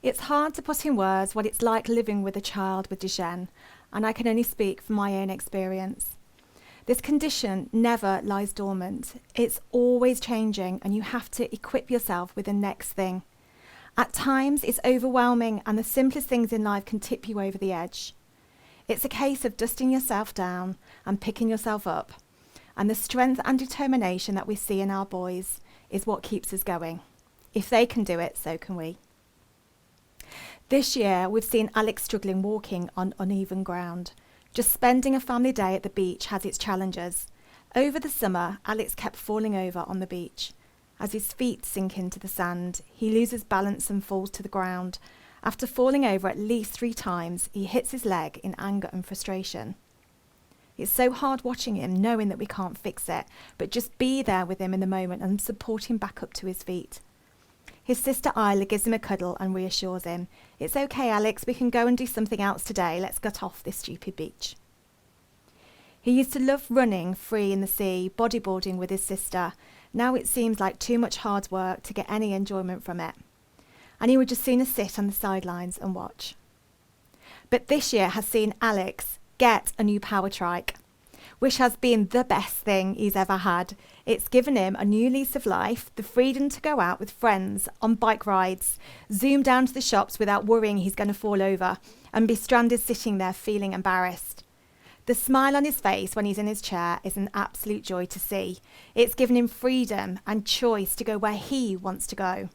It's hard to put in words what it's like living with a child with Duchenne, and I can only speak from my own experience. This condition never lies dormant. It's always changing, and you have to equip yourself with the next thing. At times, it's overwhelming, and the simplest things in life can tip you over the edge. It's a case of dusting yourself down and picking yourself up, and the strength and determination that we see in our boys is what keeps us going. If they can do it, so can we. This year, we've seen Alex struggling walking on uneven ground. Just spending a family day at the beach has its challenges. Over the summer, Alex kept falling over on the beach. As his feet sink into the sand, he loses balance and falls to the ground. After falling over at least 3 times, he hits his leg in anger and frustration. It's so hard watching him, knowing that we can't fix it, but just be there with him in the moment and support him back up to his feet. His sister Isla gives him a cuddle and reassures him. It's okay, Alex, we can go and do something else today. Let's get off this stupid beach. He used to love running free in the sea, bodyboarding with his sister. Now it seems like too much hard work to get any enjoyment from it. And he would just sooner sit on the sidelines and watch. But this year has seen Alex get a new power trike, which has been the best thing he's ever had. It's given him a new lease of life, the freedom to go out with friends on bike rides, zoom down to the shops without worrying he's going to fall over, and be stranded sitting there feeling embarrassed. The smile on his face when he's in his chair is an absolute joy to see. It's given him freedom and choice to go where he wants to go.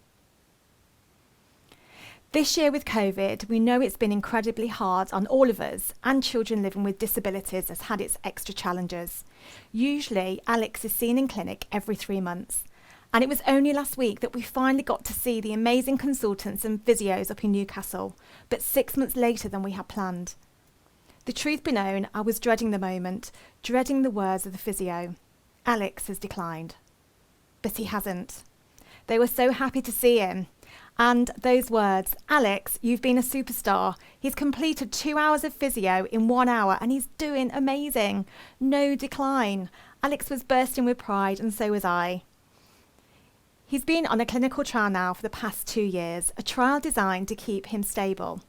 This year with COVID, we know it's been incredibly hard on all of us, and children living with disabilities has had its extra challenges. Usually, Alex is seen in clinic every 3 months, and it was only last week that we finally got to see the amazing consultants and physios up in Newcastle, but 6 months later than we had planned. The truth be known, I was dreading the moment, dreading the words of the physio. Alex has declined. But he hasn't. They were so happy to see him. And those words, Alex, you've been a superstar. He's completed 2 hours of physio in 1 hour and he's doing amazing. No decline. Alex was bursting with pride and so was I. He's been on a clinical trial now for the past 2 years, a trial designed to keep him stable.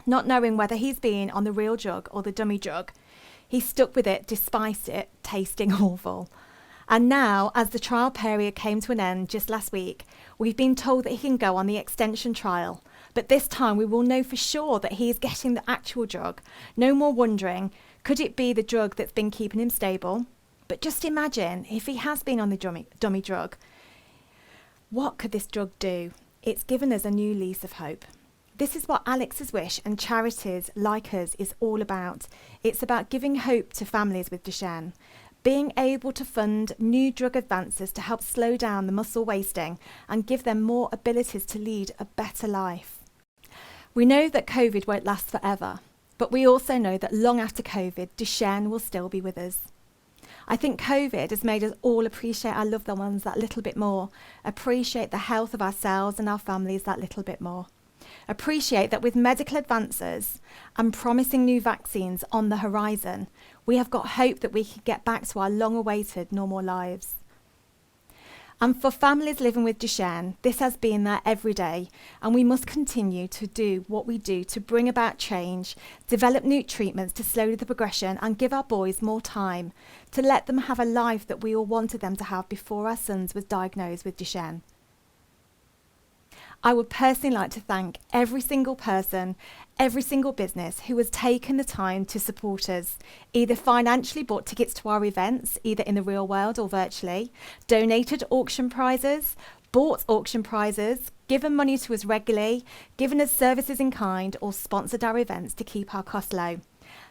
Not knowing whether he's been on the real drug or the dummy drug, he stuck with it despite it tasting awful. And now, as the trial period came to an end just last week, we've been told that he can go on the extension trial. But this time we will know for sure that he is getting the actual drug. No more wondering, could it be the drug that's been keeping him stable? But just imagine if he has been on the dummy drug. What could this drug do? It's given us a new lease of hope. This is what Alex's Wish and charities like us is all about. It's about giving hope to families with Duchenne. Being able to fund new drug advances to help slow down the muscle wasting and give them more abilities to lead a better life. We know that COVID won't last forever, but we also know that long after COVID, Duchenne will still be with us. I think COVID has made us all appreciate our loved ones that little bit more, appreciate the health of ourselves and our families that little bit more. Appreciate that with medical advances and promising new vaccines on the horizon, we have got hope that we can get back to our long-awaited normal lives. And for families living with Duchenne, this has been there every day, and we must continue to do what we do to bring about change, develop new treatments to slow the progression and give our boys more time to let them have a life that we all wanted them to have before our sons was diagnosed with Duchenne. I would personally like to thank every single person, every single business who has taken the time to support us, either financially bought tickets to our events, either in the real world or virtually, donated auction prizes, bought auction prizes, given money to us regularly, given us services in kind, or sponsored our events to keep our costs low.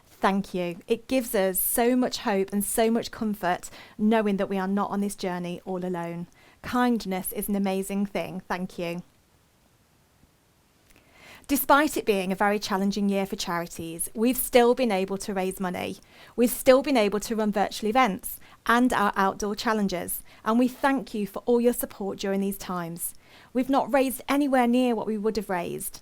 Thank you. It gives us so much hope and so much comfort knowing that we are not on this journey all alone. Kindness is an amazing thing. Thank you. Despite it being a very challenging year for charities, we've still been able to raise money. We've still been able to run virtual events and our outdoor challenges, and we thank you for all your support during these times. We've not raised anywhere near what we would have raised,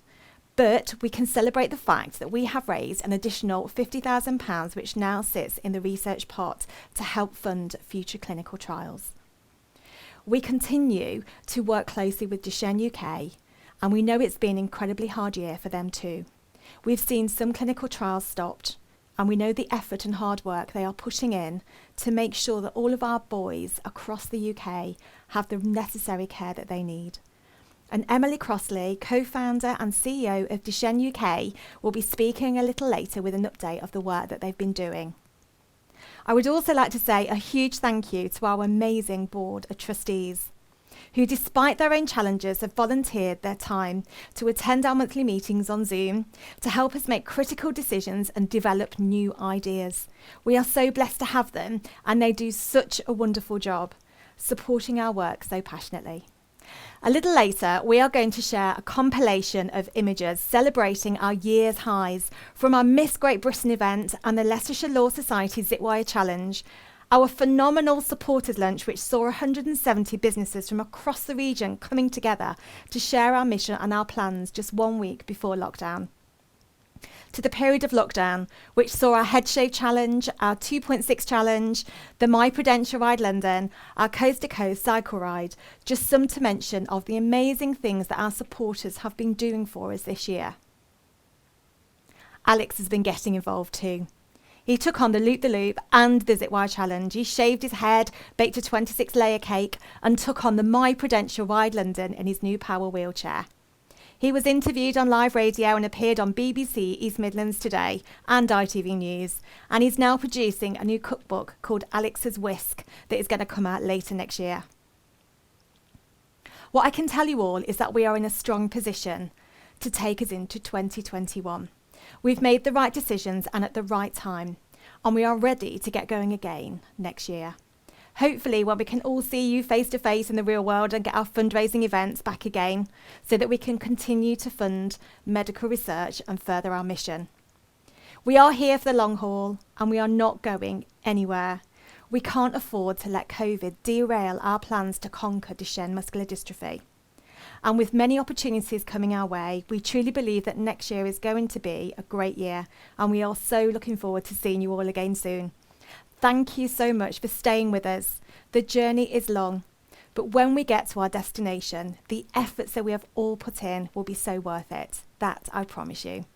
but we can celebrate the fact that we have raised an additional £50,000, which now sits in the research pot to help fund future clinical trials. We continue to work closely with Duchenne UK and we know it's been an incredibly hard year for them too. We've seen some clinical trials stopped, and we know the effort and hard work they are putting in to make sure that all of our boys across the UK have the necessary care that they need. And Emily Crossley, co-founder and CEO of Duchenne UK, will be speaking a little later with an update of the work that they've been doing. I would also like to say a huge thank you to our amazing board of trustees, who despite their own challenges have volunteered their time to attend our monthly meetings on Zoom to help us make critical decisions and develop new ideas. We are so blessed to have them, and they do such a wonderful job supporting our work so passionately. A little later, we are going to share a compilation of images celebrating our year's highs from our Miss Great Britain event and the Leicestershire Law Society Zitwire Challenge, our phenomenal supporters lunch, which saw 170 businesses from across the region coming together to share our mission and our plans just 1 week before lockdown, to the period of lockdown, which saw our Head Shave Challenge, our 2.6 Challenge, the My Prudential Ride London, our Coast to Coast Cycle Ride, just some to mention of the amazing things that our supporters have been doing for us this year. Alex has been getting involved too. He took on the Loop the Loop and the Zitwire Challenge. He shaved his head, baked a 26-layer cake, and took on the My Prudential Ride London in his new power wheelchair. He was interviewed on live radio and appeared on BBC East Midlands Today and ITV News, and he's now producing a new cookbook called Alex's Whisk that is going to come out later next year. What I can tell you all is that we are in a strong position to take us into 2021. We've made the right decisions and at the right time, and we are ready to get going again next year. Hopefully when we can all see you face to face in the real world and get our fundraising events back again so that we can continue to fund medical research and further our mission. We are here for the long haul and we are not going anywhere. We can't afford to let COVID derail our plans to conquer Duchenne muscular dystrophy. And with many opportunities coming our way, we truly believe that next year is going to be a great year, and we are so looking forward to seeing you all again soon. Thank you so much for staying with us. The journey is long, but when we get to our destination, the efforts that we have all put in will be so worth it. That I promise you.